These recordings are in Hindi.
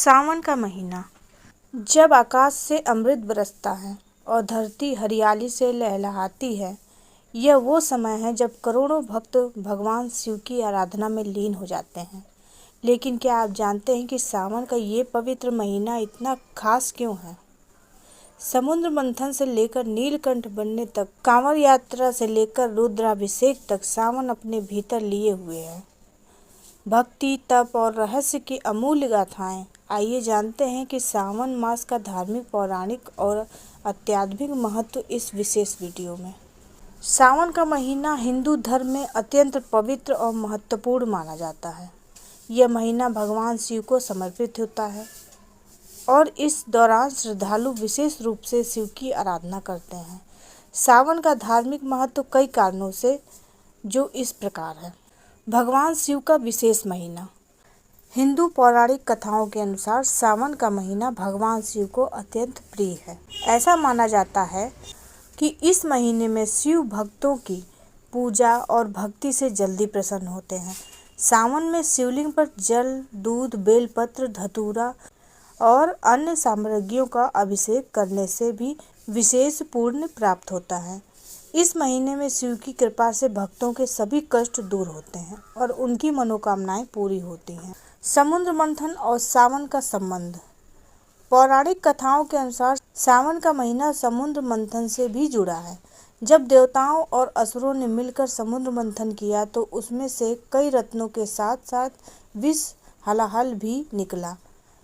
सावन का महीना जब आकाश से अमृत बरसता है और धरती हरियाली से लहलहाती है। यह वो समय है जब करोड़ों भक्त भगवान शिव की आराधना में लीन हो जाते हैं। लेकिन क्या आप जानते हैं कि सावन का ये पवित्र महीना इतना खास क्यों है? समुद्र मंथन से लेकर नीलकंठ बनने तक, कांवड़ यात्रा से लेकर रुद्राभिषेक तक सावन अपने भीतर लिए हुए है भक्ति, तप और रहस्य की अमूल्य गाथाएं। आइए जानते हैं कि सावन मास का धार्मिक, पौराणिक और आध्यात्मिक महत्व इस विशेष वीडियो में। सावन का महीना हिंदू धर्म में अत्यंत पवित्र और महत्वपूर्ण माना जाता है। यह महीना भगवान शिव को समर्पित होता है और इस दौरान श्रद्धालु विशेष रूप से शिव की आराधना करते हैं। सावन का धार्मिक महत्व कई कारणों से जो इस प्रकार है। भगवान शिव का विशेष महीना। हिंदू पौराणिक कथाओं के अनुसार सावन का महीना भगवान शिव को अत्यंत प्रिय है। ऐसा माना जाता है कि इस महीने में शिव भक्तों की पूजा और भक्ति से जल्दी प्रसन्न होते हैं। सावन में शिवलिंग पर जल, दूध, बेलपत्र, धतूरा और अन्य सामग्रियों का अभिषेक करने से भी विशेष पुण्य प्राप्त होता है। इस महीने में शिव की कृपा से भक्तों के सभी कष्ट दूर होते हैं और उनकी मनोकामनाएं पूरी होती हैं। समुद्र मंथन और सावन का संबंध। पौराणिक कथाओं के अनुसार सावन का महीना समुद्र मंथन से भी जुड़ा है। जब देवताओं और असुरों ने मिलकर समुद्र मंथन किया तो उसमें से कई रत्नों के साथ साथ विष हलाहल भी निकला।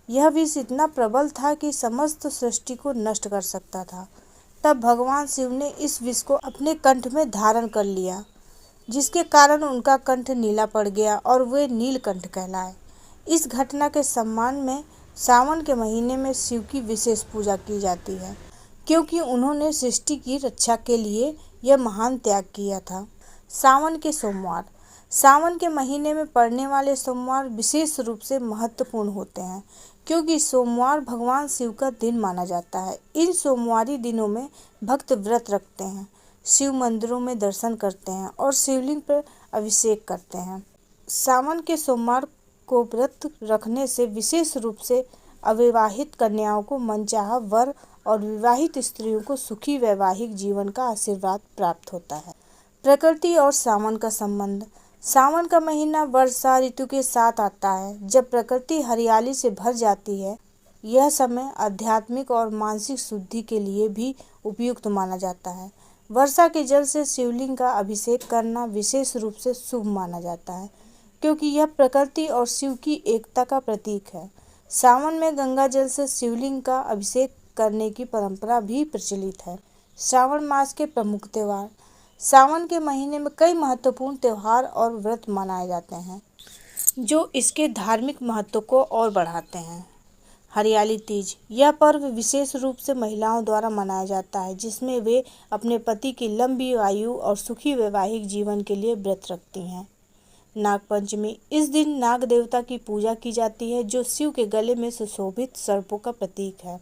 यह विष इतना प्रबल था कि समस्त सृष्टि को नष्ट कर सकता था। तब भगवान शिव ने इस विष को अपने कंठ में धारण कर लिया, जिसके कारण उनका कंठ नीला पड़ गया और वे नीलकंठ कहलाए। इस घटना के सम्मान में सावन के महीने में शिव की विशेष पूजा की जाती है, क्योंकि उन्होंने सृष्टि की रक्षा के लिए यह महान त्याग किया था। सावन के सोमवार। सावन के महीने में पड़ने वाले सोमवार विशेष रूप से महत्वपूर्ण होते हैं, क्योंकि सोमवार भगवान शिव का दिन माना जाता है। इन सोमवारी दिनों में भक्त व्रत रखते हैं, शिव मंदिरों में दर्शन करते हैं और शिवलिंग पर अभिषेक करते हैं। सावन के सोमवार को व्रत रखने से विशेष रूप से अविवाहित कन्याओं को मनचाहा वर और विवाहित स्त्रियों को सुखी वैवाहिक जीवन का आशीर्वाद प्राप्त होता है। प्रकृति और सावन का संबंध। सावन का महीना वर्षा ऋतु के साथ आता है, जब प्रकृति हरियाली से भर जाती है। यह समय आध्यात्मिक और मानसिक शुद्धि के लिए भी उपयुक्त माना जाता है। वर्षा के जल से शिवलिंग का अभिषेक करना विशेष रूप से शुभ माना जाता है, क्योंकि यह प्रकृति और शिव की एकता का प्रतीक है। सावन में गंगा जल से शिवलिंग का अभिषेक करने की परंपरा भी प्रचलित है। श्रावण मास के प्रमुख त्यौहार। सावन के महीने में कई महत्वपूर्ण त्यौहार और व्रत मनाए जाते हैं, जो इसके धार्मिक महत्व को और बढ़ाते हैं। हरियाली तीज। यह पर्व विशेष रूप से महिलाओं द्वारा मनाया जाता है, जिसमें वे अपने पति की लंबी आयु और सुखी वैवाहिक जीवन के लिए व्रत रखती हैं। नागपंचमी। इस दिन नाग देवता की पूजा की जाती है, जो शिव के गले में सुशोभित सर्पों का प्रतीक है।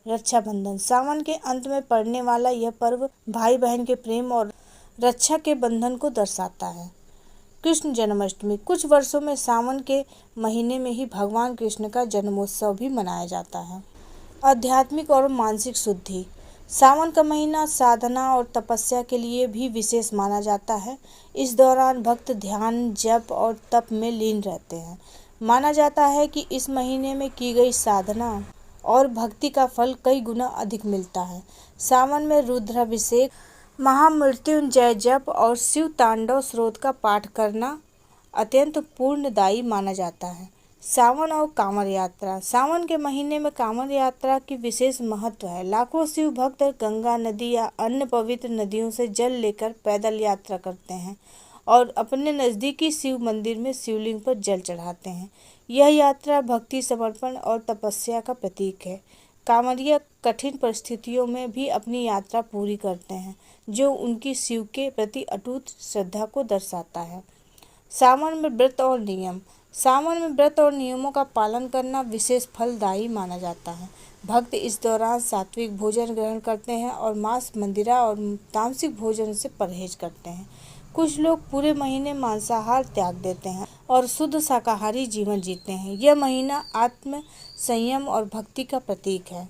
रक्षाबंधन। सावन के अंत में पड़ने वाला यह पर्व भाई बहन के प्रेम और रक्षा के बंधन को दर्शाता है। कृष्ण जन्माष्टमी। कुछ वर्षों में सावन के महीने में ही भगवान कृष्ण का जन्मोत्सव भी मनाया जाता है। आध्यात्मिक और मानसिक शुद्धि। सावन का महीना साधना और तपस्या के लिए भी विशेष माना जाता है। इस दौरान भक्त ध्यान, जप और तप में लीन रहते हैं। माना जाता है कि इस महीने में की गई साधना और भक्ति का फल कई गुना अधिक मिलता है। सावन में रुद्राभिषेक, महामृत्युंजय जप और शिव तांडव स्तोत्र का पाठ करना अत्यंत पुण्यदायी माना जाता है। सावन और कांवड़ यात्रा। सावन के महीने में कांवड़ यात्रा की विशेष महत्व है। लाखों शिव भक्त गंगा नदी या अन्य पवित्र नदियों से जल लेकर पैदल यात्रा करते हैं और अपने नज़दीकी शिव मंदिर में शिवलिंग पर जल चढ़ाते हैं। यह यात्रा भक्ति, समर्पण और तपस्या का प्रतीक है। कांवड़िया कठिन परिस्थितियों में भी अपनी यात्रा पूरी करते हैं, जो उनकी शिव के प्रति अटूट श्रद्धा को दर्शाता है। सावन में व्रत और नियम। सावन में व्रत और नियमों का पालन करना विशेष फलदायी माना जाता है। भक्त इस दौरान सात्विक भोजन ग्रहण करते हैं और मांस, मंदिरा और तामसिक भोजन से परहेज करते हैं। कुछ लोग पूरे महीने मांसाहार त्याग देते हैं और शुद्ध शाकाहारी जीवन जीते हैं। यह महीना आत्म संयम और भक्ति का प्रतीक है।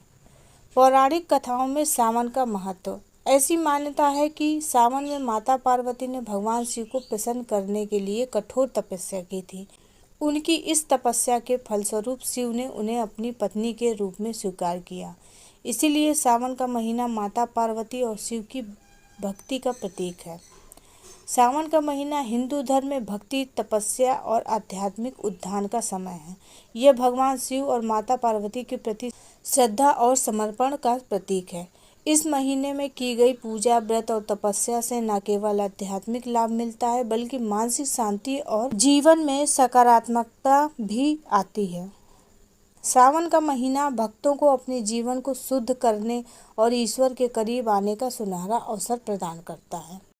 पौराणिक कथाओं में सावन का महत्व। ऐसी मान्यता है कि सावन में माता पार्वती ने भगवान शिव को प्रसन्न करने के लिए कठोर तपस्या की थी। उनकी इस तपस्या के फलस्वरूप शिव ने उन्हें अपनी पत्नी के रूप में स्वीकार किया। इसीलिए सावन का महीना माता पार्वती और शिव की भक्ति का प्रतीक है। सावन का महीना हिंदू धर्म में भक्ति, तपस्या और आध्यात्मिक उत्थान का समय है। यह भगवान शिव और माता पार्वती के प्रति श्रद्धा और समर्पण का प्रतीक है। इस महीने में की गई पूजा, व्रत और तपस्या से न केवल आध्यात्मिक लाभ मिलता है बल्कि मानसिक शांति और जीवन में सकारात्मकता भी आती है। सावन का महीना भक्तों को अपने जीवन को शुद्ध करने और ईश्वर के करीब आने का सुनहरा अवसर प्रदान करता है।